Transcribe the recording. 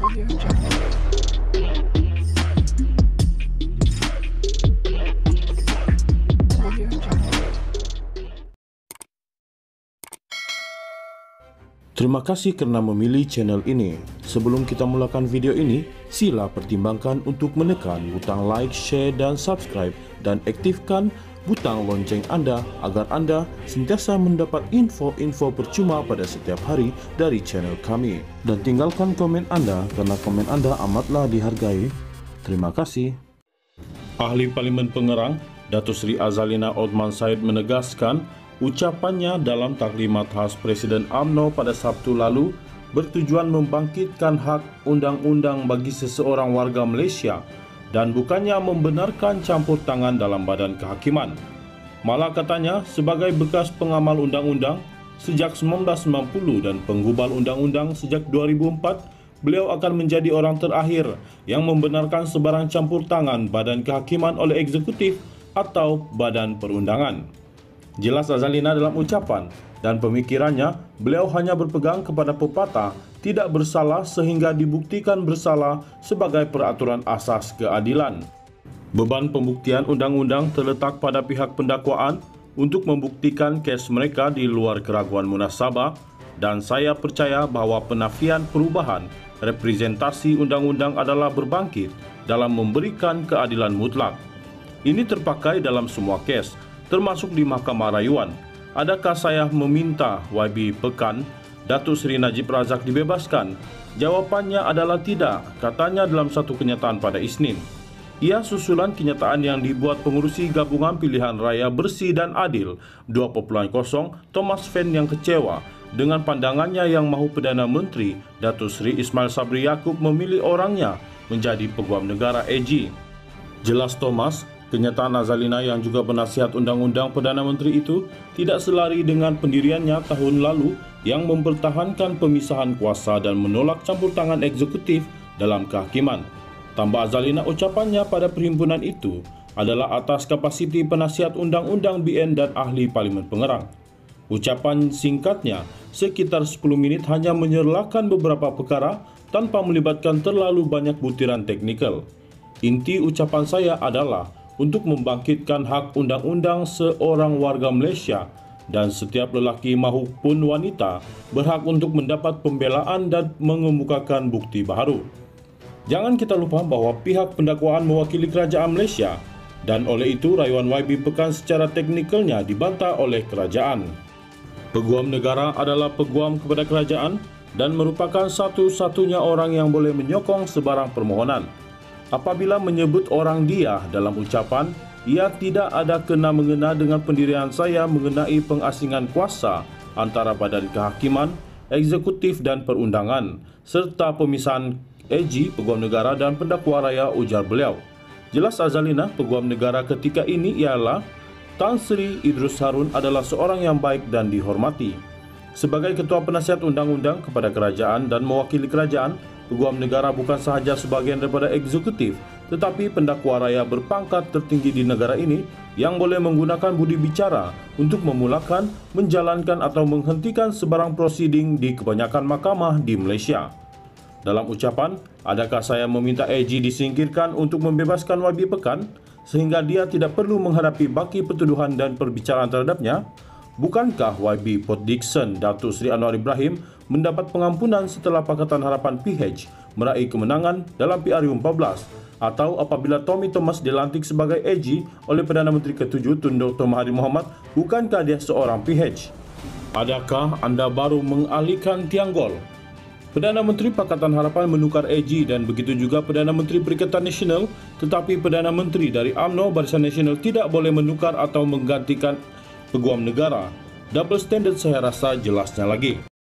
Terima kasih karena memilih channel ini. Sebelum kita mulakan video ini, sila pertimbangkan untuk menekan butang like, share, dan subscribe, dan aktifkan butang lonceng Anda agar Anda sentiasa mendapat info-info percuma pada setiap hari dari channel kami. Dan tinggalkan komen Anda karena komen Anda amatlah dihargai. Terima kasih. Ahli Parlimen Pengerang, Datuk Seri Azalina Othman Said menegaskan ucapannya dalam taklimat khas Presiden UMNO pada Sabtu lalu bertujuan membangkitkan hak undang-undang bagi seseorang warga Malaysia dan bukannya membenarkan campur tangan dalam badan kehakiman. Malah katanya, sebagai bekas pengamal undang-undang sejak 1990 dan penggubal undang-undang sejak 2004, beliau akan menjadi orang terakhir yang membenarkan sebarang campur tangan badan kehakiman oleh eksekutif atau badan perundangan. Jelas Azalina dalam ucapan dan pemikirannya, beliau hanya berpegang kepada pepatah tidak bersalah sehingga dibuktikan bersalah sebagai peraturan asas keadilan. Beban pembuktian undang-undang terletak pada pihak pendakwaan untuk membuktikan kes mereka di luar keraguan munasabah, dan saya percaya bahawa penafian perubahan representasi undang-undang adalah berbangkit dalam memberikan keadilan mutlak. Ini terpakai dalam semua kes, termasuk di Mahkamah Rayuan. Adakah saya meminta YB Pekan, Datuk Seri Najib Razak dibebaskan? Jawapannya adalah tidak, katanya dalam satu kenyataan pada Isnin. Ia susulan kenyataan yang dibuat pengurusi Gabungan Pilihan Raya Bersih dan Adil 2.0, Thomas Venn, yang kecewa dengan pandangannya yang mahu Perdana Menteri Datuk Seri Ismail Sabri Yaakob memilih orangnya menjadi Peguam Negara AG. Jelas Thomas, kenyataan Azalina yang juga penasihat undang-undang Perdana Menteri itu tidak selari dengan pendiriannya tahun lalu yang mempertahankan pemisahan kuasa dan menolak campur tangan eksekutif dalam kehakiman. Tambah Azalina, ucapannya pada perhimpunan itu adalah atas kapasiti penasihat undang-undang BN dan ahli Parlimen Pengerang. Ucapan singkatnya sekitar 10 menit hanya menyerlakan beberapa perkara tanpa melibatkan terlalu banyak butiran teknikal. Inti ucapan saya adalah untuk membangkitkan hak undang-undang seorang warga Malaysia dan setiap lelaki maupun wanita berhak untuk mendapat pembelaan dan mengemukakan bukti baharu. Jangan kita lupa bahawa pihak pendakwaan mewakili kerajaan Malaysia dan oleh itu rayuan YB Pekan secara teknikalnya dibantah oleh kerajaan. Peguam negara adalah peguam kepada kerajaan dan merupakan satu-satunya orang yang boleh menyokong sebarang permohonan. Apabila menyebut orang dia dalam ucapan, ia tidak ada kena-mengena dengan pendirian saya mengenai pengasingan kuasa antara badan kehakiman, eksekutif dan perundangan, serta pemisahan AG, Peguam Negara dan Pendakwa Raya, ujar beliau. Jelas Azalina, Peguam Negara ketika ini ialah Tan Sri Idrus Harun adalah seorang yang baik dan dihormati. Sebagai Ketua Penasihat Undang-Undang kepada kerajaan dan mewakili kerajaan, Peguam Negara bukan sahaja sebahagian daripada eksekutif, tetapi pendakwa raya berpangkat tertinggi di negara ini yang boleh menggunakan budi bicara untuk memulakan, menjalankan atau menghentikan sebarang prosiding di kebanyakan mahkamah di Malaysia. Dalam ucapan, adakah saya meminta AG disingkirkan untuk membebaskan YB Pekan sehingga dia tidak perlu menghadapi baki pertuduhan dan perbicaraan terhadapnya? Bukankah YB Port Dickson Datuk Seri Anwar Ibrahim mendapat pengampunan setelah Pakatan Harapan PH meraih kemenangan dalam PRU14, atau apabila Tommy Thomas dilantik sebagai AG oleh Perdana Menteri ke-7 Tun Dr. Mahathir Mohamad, bukankah dia seorang PH? Adakah anda baru mengalihkan tiang gol? Perdana Menteri Pakatan Harapan menukar AG dan begitu juga Perdana Menteri Perikatan Nasional, tetapi Perdana Menteri dari UMNO Barisan Nasional tidak boleh menukar atau menggantikan Peguam Negara. Double standard saya rasa jelasnya lagi.